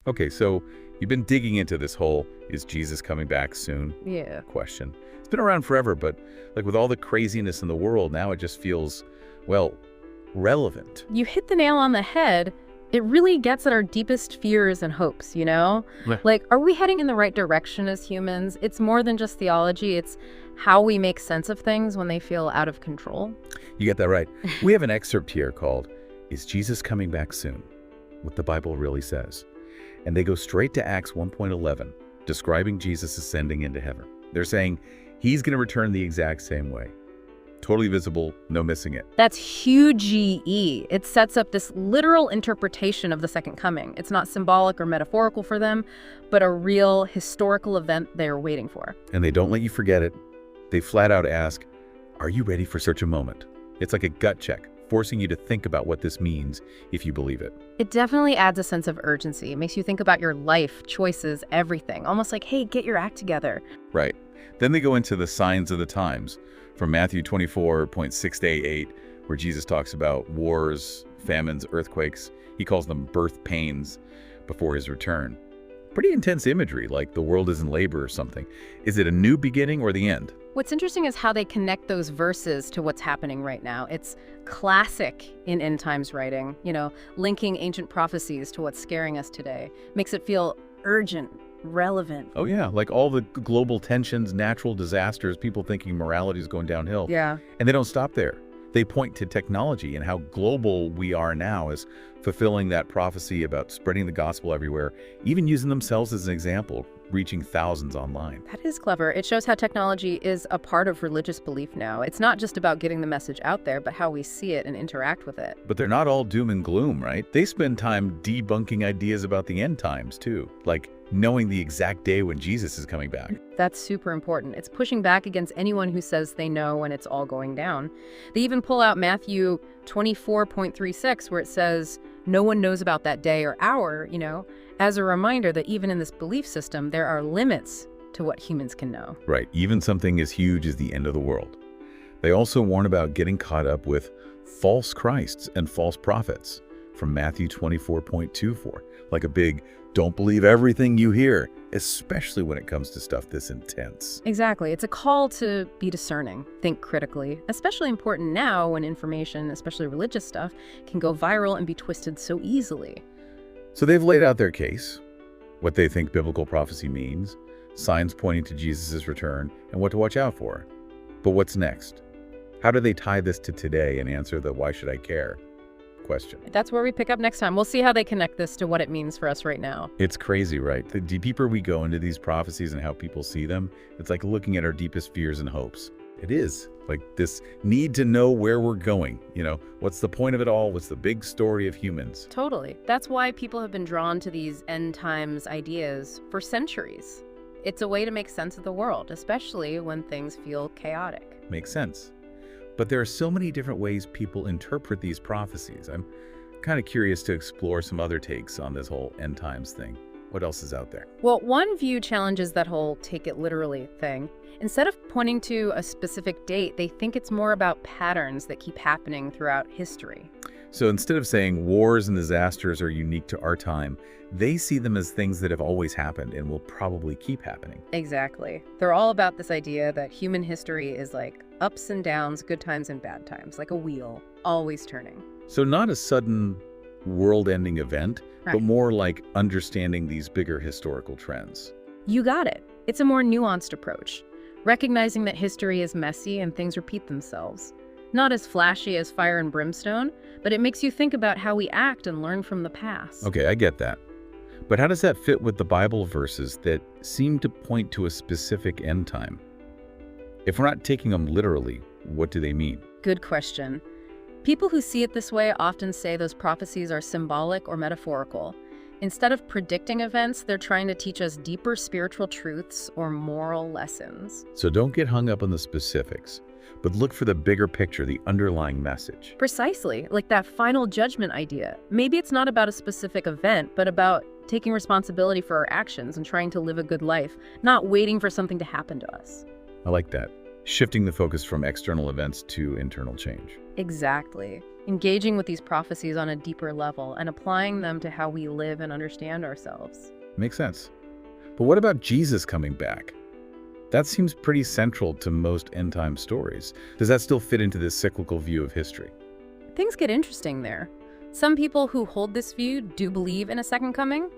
Okay, so you've been digging into this whole "is Jesus coming back soon?" Yeah. question. It's been around forever, but like with all the craziness in the world, now it just feels, well, relevant. You hit the nail on the head. It really gets at our deepest fears and hopes, you know? Yeah. Like, are we heading in the right direction as humans? It's more than just theology. It's how we make sense of things when they feel out of control. You get that right. We have an excerpt here called "Is Jesus Coming Back Soon?" What the Bible really says. And they go straight to Acts 1:11, describing Jesus ascending into heaven. They're saying he's going to return the exact same way. Totally visible, no missing it. That's huge E. It sets up this literal interpretation of the second coming. It's not symbolic or metaphorical for them, but a real historical event they're waiting for. And they don't let you forget it. They flat out ask, are you ready for such a moment? It's like a gut check, forcing you to think about what this means if you believe it. It definitely adds a sense of urgency. It makes you think about your life, choices, everything. Almost like, hey, get your act together. Right. Then they go into the signs of the times from Matthew 24:6-8, where Jesus talks about wars, famines, earthquakes. He calls them birth pains before his return. Pretty intense imagery, like the world is in labor or something. Is it a new beginning or the end? What's interesting is how they connect those verses to what's happening right now. It's classic in end times writing, linking ancient prophecies to what's scaring us today. Makes it feel urgent, relevant. Oh yeah, like all the global tensions, natural disasters, people thinking morality is going downhill. Yeah. And they don't stop there. They point to technology and how global we are now as fulfilling that prophecy about spreading the gospel everywhere, even using themselves as an example, reaching thousands online. That is clever. It shows how technology is a part of religious belief now. It's not just about getting the message out there, but how we see it and interact with it. But they're not all doom and gloom, right? They spend time debunking ideas about the end times too, like knowing the exact day when Jesus is coming back. That's super important. It's pushing back against anyone who says they know when it's all going down. They even pull out Matthew 24:36, where it says, no one knows about that day or hour, as a reminder that even in this belief system, there are limits to what humans can know. Right, even something as huge as the end of the world. They also warn about getting caught up with false Christs and false prophets from Matthew 24:24, like a big, don't believe everything you hear, especially when it comes to stuff this intense. Exactly. It's a call to be discerning, think critically, especially important now when information, especially religious stuff, can go viral and be twisted so easily. So they've laid out their case, what they think biblical prophecy means, signs pointing to Jesus' return, and what to watch out for. But what's next? How do they tie this to today and answer the "why should I care?" question? That's where we pick up next time. We'll see how they connect this to what it means for us right now. It's crazy, right? The deeper we go into these prophecies and how people see them, it's like looking at our deepest fears and hopes. It is like this need to know where we're going. What's the point of it all? What's the big story of humans? Totally. That's why people have been drawn to these end times ideas for centuries. It's a way to make sense of the world, especially when things feel chaotic. Makes sense. But there are so many different ways people interpret these prophecies. I'm kind of curious to explore some other takes on this whole end times thing. What else is out there? Well, one view challenges that whole take it literally thing. Instead of pointing to a specific date, they think it's more about patterns that keep happening throughout history. So instead of saying wars and disasters are unique to our time, they see them as things that have always happened and will probably keep happening. Exactly. They're all about this idea that human history is like ups and downs, good times and bad times, like a wheel, always turning. So not a sudden world-ending event, Right. but more like understanding these bigger historical trends. You got it. It's a more nuanced approach, recognizing that history is messy and things repeat themselves. Not as flashy as fire and brimstone, but it makes you think about how we act and learn from the past. Okay, I get that. But how does that fit with the Bible verses that seem to point to a specific end time? If we're not taking them literally, what do they mean? Good question. People who see it this way often say those prophecies are symbolic or metaphorical. Instead of predicting events, they're trying to teach us deeper spiritual truths or moral lessons. So don't get hung up on the specifics, but look for the bigger picture, the underlying message. Precisely, like that final judgment idea. Maybe it's not about a specific event, but about taking responsibility for our actions and trying to live a good life, not waiting for something to happen to us. I like that. Shifting the focus from external events to internal change. Exactly. engaging with these prophecies on a deeper level and applying them to how we live and understand ourselves. Makes sense. But what about Jesus coming back? That seems pretty central to most end-time stories. Does that still fit into this cyclical view of history? Things get interesting there. Some people who hold this view do believe in a second coming,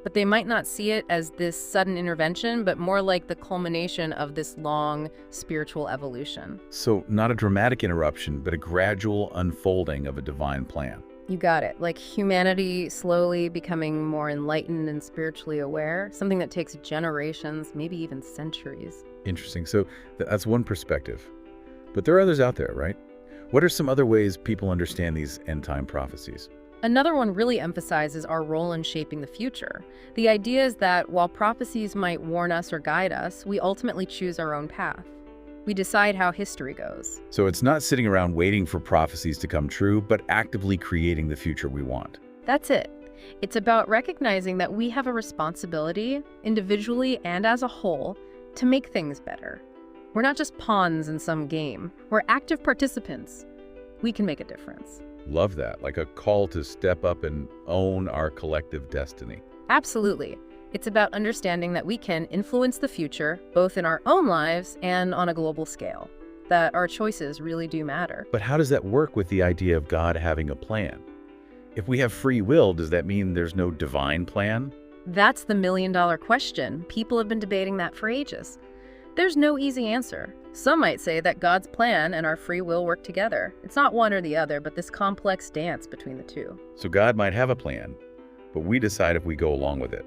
but they might not see it as this sudden intervention, but more like the culmination of this long spiritual evolution. So not a dramatic interruption, but a gradual unfolding of a divine plan. You got it. Like humanity slowly becoming more enlightened and spiritually aware, something that takes generations, maybe even centuries. Interesting. So that's one perspective. But there are others out there, right? What are some other ways people understand these end-time prophecies? Another one really emphasizes our role in shaping the future. The idea is that while prophecies might warn us or guide us, we ultimately choose our own path. We decide how history goes. So it's not sitting around waiting for prophecies to come true, but actively creating the future we want. That's it. It's about recognizing that we have a responsibility, individually and as a whole, to make things better. We're not just pawns in some game. We're active participants. We can make a difference. Love that, like a call to step up and own our collective destiny. Absolutely. It's about understanding that we can influence the future, both in our own lives and on a global scale, that our choices really do matter. But how does that work with the idea of God having a plan? If we have free will, does that mean there's no divine plan? That's the million-dollar question. People have been debating that for ages. There's no easy answer. Some might say that God's plan and our free will work together. It's not one or the other, but this complex dance between the two. So God might have a plan, but we decide if we go along with it,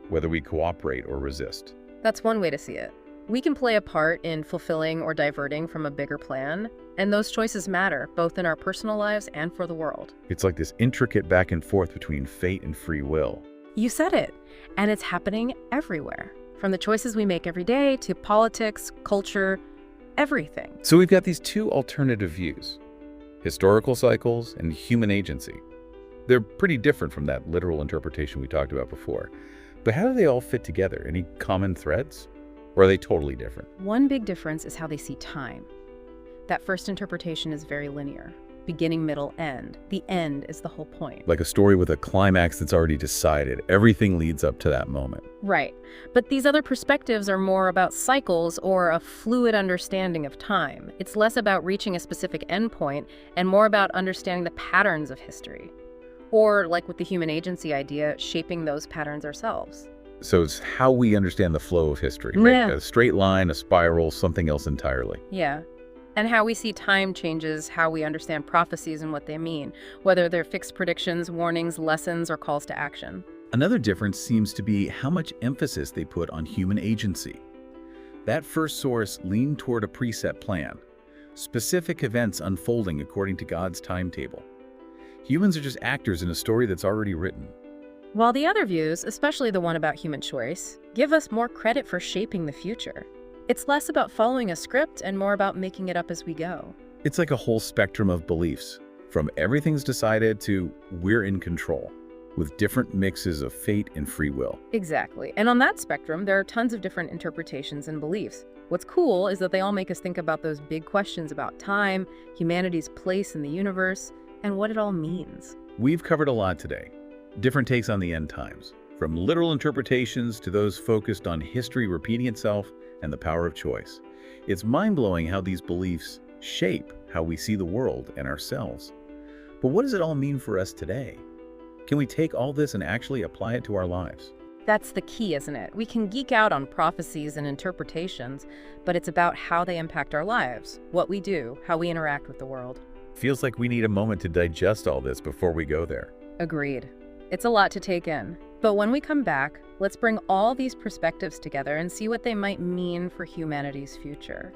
whether we cooperate or resist. That's one way to see it. We can play a part in fulfilling or diverting from a bigger plan, and those choices matter, both in our personal lives and for the world. It's like this intricate back and forth between fate and free will. You said it. And it's happening everywhere. From the choices we make every day to politics, culture, everything. So we've got these two alternative views, historical cycles and human agency. They're pretty different from that literal interpretation we talked about before. But how do they all fit together? Any common threads? Or are they totally different? One big difference is how they see time. That first interpretation is very linear. Beginning, middle, end. The end is the whole point. Like a story with a climax that's already decided. Everything leads up to that moment. Right. But these other perspectives are more about cycles or a fluid understanding of time. It's less about reaching a specific endpoint and more about understanding the patterns of history. Or, like with the human agency idea, shaping those patterns ourselves. So it's how we understand the flow of history. Right? Yeah. A straight line, a spiral, something else entirely. Yeah. And how we see time changes how we understand prophecies and what they mean, whether they're fixed predictions, warnings, lessons, or calls to action. Another difference seems to be how much emphasis they put on human agency. That first source leaned toward a preset plan, specific events unfolding according to God's timetable. Humans are just actors in a story that's already written. While the other views, especially the one about human choice, give us more credit for shaping the future. It's less about following a script and more about making it up as we go. It's like a whole spectrum of beliefs, from everything's decided to we're in control, with different mixes of fate and free will. Exactly. And on that spectrum, there are tons of different interpretations and beliefs. What's cool is that they all make us think about those big questions about time, humanity's place in the universe, and what it all means. We've covered a lot today. Different takes on the end times, from literal interpretations to those focused on history repeating itself and the power of choice. It's mind-blowing how these beliefs shape how we see the world and ourselves. But what does it all mean for us today? Can we take all this and actually apply it to our lives? That's the key, isn't it? We can geek out on prophecies and interpretations, but it's about how they impact our lives, what we do, how we interact with the world. Feels like we need a moment to digest all this before we go there. Agreed. It's a lot to take in. But when we come back, let's bring all these perspectives together and see what they might mean for humanity's future.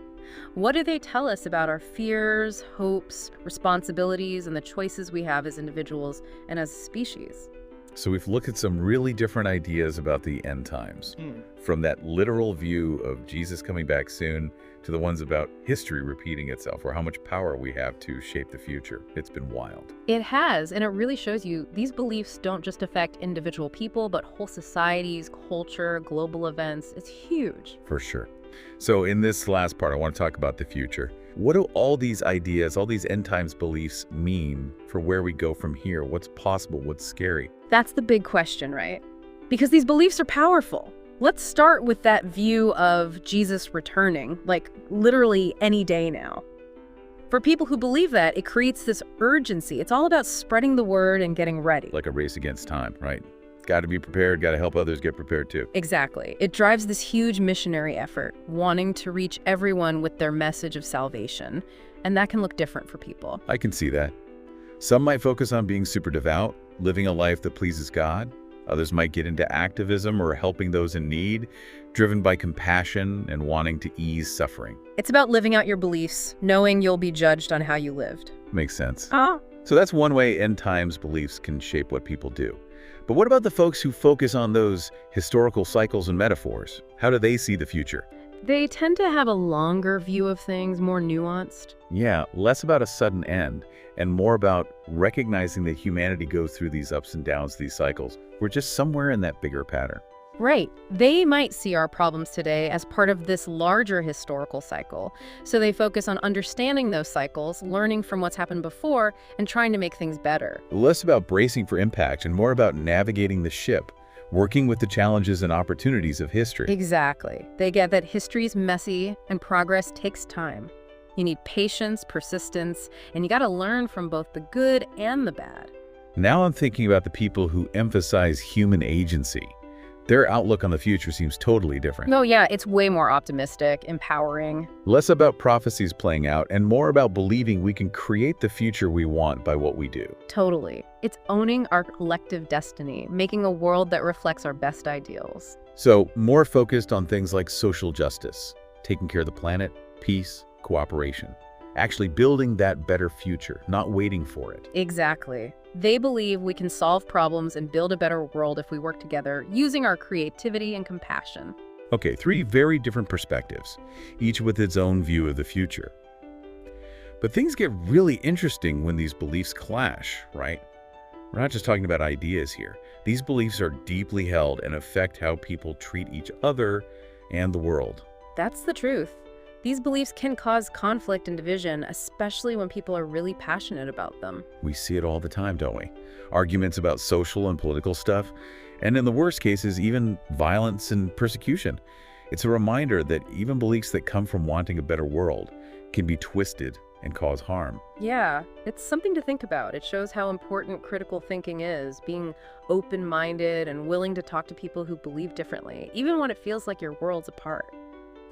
What do they tell us about our fears, hopes, responsibilities, and the choices we have as individuals and as a species? So we've looked at some really different ideas about the end times, from that literal view of Jesus coming back soon to the ones about history repeating itself, or how much power we have to shape the future. It's been wild. It has, and it really shows you these beliefs don't just affect individual people, but whole societies, culture, global events. It's huge. For sure. So in this last part, I want to talk about the future. What do all these ideas, all these end times beliefs mean for where we go from here? What's possible? What's scary? That's the big question, right? Because these beliefs are powerful. Let's start with that view of Jesus returning, like literally any day now. For people who believe that, it creates this urgency. It's all about spreading the word and getting ready. Like a race against time, right? Got to be prepared, got to help others get prepared too. Exactly. It drives this huge missionary effort, wanting to reach everyone with their message of salvation. And that can look different for people. I can see that. Some might focus on being super devout, living a life that pleases God. Others might get into activism or helping those in need, driven by compassion and wanting to ease suffering. It's about living out your beliefs, knowing you'll be judged on how you lived. Makes sense. Ah. So that's one way end times beliefs can shape what people do. But what about the folks who focus on those historical cycles and metaphors? How do they see the future? They tend to have a longer view of things, more nuanced. Yeah, less about a sudden end and more about recognizing that humanity goes through these ups and downs, these cycles. We're just somewhere in that bigger pattern. Right. They might see our problems today as part of this larger historical cycle. So they focus on understanding those cycles, learning from what's happened before, and trying to make things better. Less about bracing for impact and more about navigating the ship, working with the challenges and opportunities of history. Exactly. They get that history's messy and progress takes time. You need patience, persistence, and you got to learn from both the good and the bad. Now I'm thinking about the people who emphasize human agency. Their outlook on the future seems totally different. No, yeah, it's way more optimistic, empowering. Less about prophecies playing out and more about believing we can create the future we want by what we do. Totally. It's owning our collective destiny, making a world that reflects our best ideals. So, more focused on things like social justice, taking care of the planet, peace, cooperation. Actually building that better future, not waiting for it. Exactly. They believe we can solve problems and build a better world if we work together, using our creativity and compassion. Okay, 3 very different perspectives, each with its own view of the future. But things get really interesting when these beliefs clash, right? We're not just talking about ideas here. These beliefs are deeply held and affect how people treat each other and the world. That's the truth. These beliefs can cause conflict and division, especially when people are really passionate about them. We see it all the time, don't we? Arguments about social and political stuff, and in the worst cases, even violence and persecution. It's a reminder that even beliefs that come from wanting a better world can be twisted and cause harm. Yeah, it's something to think about. It shows how important critical thinking is, being open-minded and willing to talk to people who believe differently, even when it feels like your world's apart.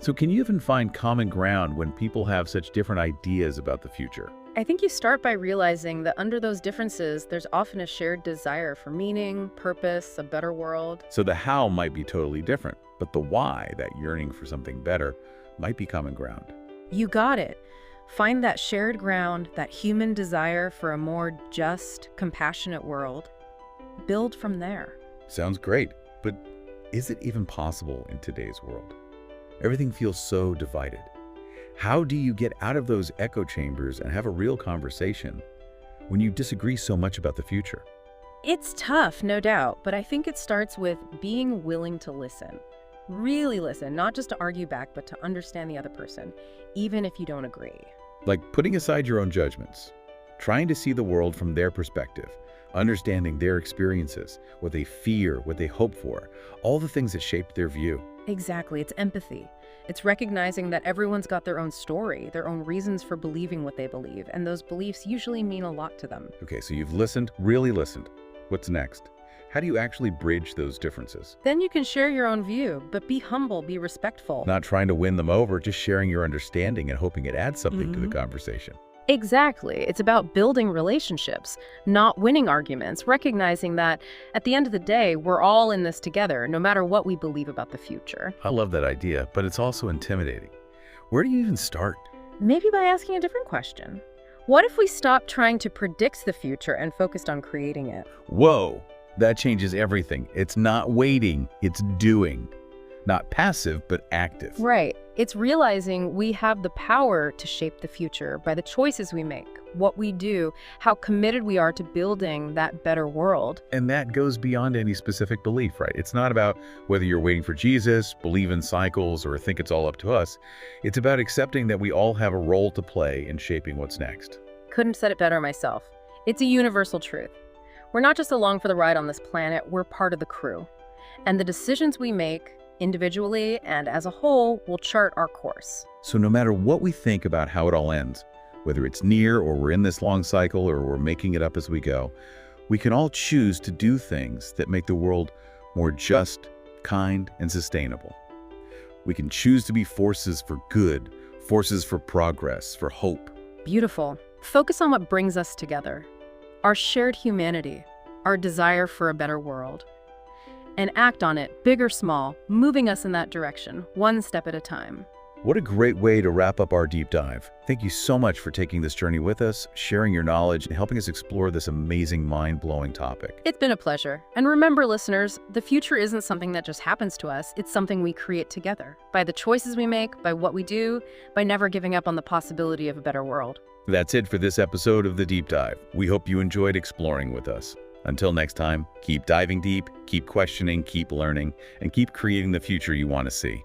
So can you even find common ground when people have such different ideas about the future? I think you start by realizing that under those differences, there's often a shared desire for meaning, purpose, a better world. So the how might be totally different, but the why, that yearning for something better, might be common ground. You got it. Find that shared ground, that human desire for a more just, compassionate world. Build from there. Sounds great, but is it even possible in today's world? Everything feels so divided. How do you get out of those echo chambers and have a real conversation when you disagree so much about the future? It's tough, no doubt, but I think it starts with being willing to listen. Really listen, not just to argue back, but to understand the other person, even if you don't agree. Like putting aside your own judgments, trying to see the world from their perspective, understanding their experiences, what they fear, what they hope for, all the things that shape their view. Exactly, it's empathy. It's recognizing that everyone's got their own story, their own reasons for believing what they believe, and those beliefs usually mean a lot to them. Okay, so you've listened, really listened. What's next? How do you actually bridge those differences? Then you can share your own view, but be humble, be respectful. Not trying to win them over, just sharing your understanding and hoping it adds something to the conversation. Exactly. It's about building relationships, not winning arguments, recognizing that at the end of the day, we're all in this together, no matter what we believe about the future. I love that idea, but it's also intimidating. Where do you even start? Maybe by asking a different question. What if we stopped trying to predict the future and focused on creating it? Whoa, that changes everything. It's not waiting, it's doing. Not passive, but active. Right. It's realizing we have the power to shape the future by the choices we make, what we do, how committed we are to building that better world. And that goes beyond any specific belief, right? It's not about whether you're waiting for Jesus, believe in cycles, or think it's all up to us. It's about accepting that we all have a role to play in shaping what's next. Couldn't have said it better myself. It's a universal truth. We're not just along for the ride on this planet, we're part of the crew. And the decisions we make, individually and as a whole, will chart our course. So no matter what we think about how it all ends, whether it's near or we're in this long cycle or we're making it up as we go, we can all choose to do things that make the world more just, kind, and sustainable. We can choose to be forces for good, forces for progress, for hope. Beautiful. Focus on what brings us together, our shared humanity, our desire for a better world. And act on it, big or small, moving us in that direction, one step at a time. What a great way to wrap up our deep dive. Thank you so much for taking this journey with us, sharing your knowledge, and helping us explore this amazing, mind-blowing topic. It's been a pleasure. And remember, listeners, the future isn't something that just happens to us. It's something we create together, by the choices we make, by what we do, by never giving up on the possibility of a better world. That's it for this episode of The Deep Dive. We hope you enjoyed exploring with us. Until next time, keep diving deep, keep questioning, keep learning, and keep creating the future you want to see.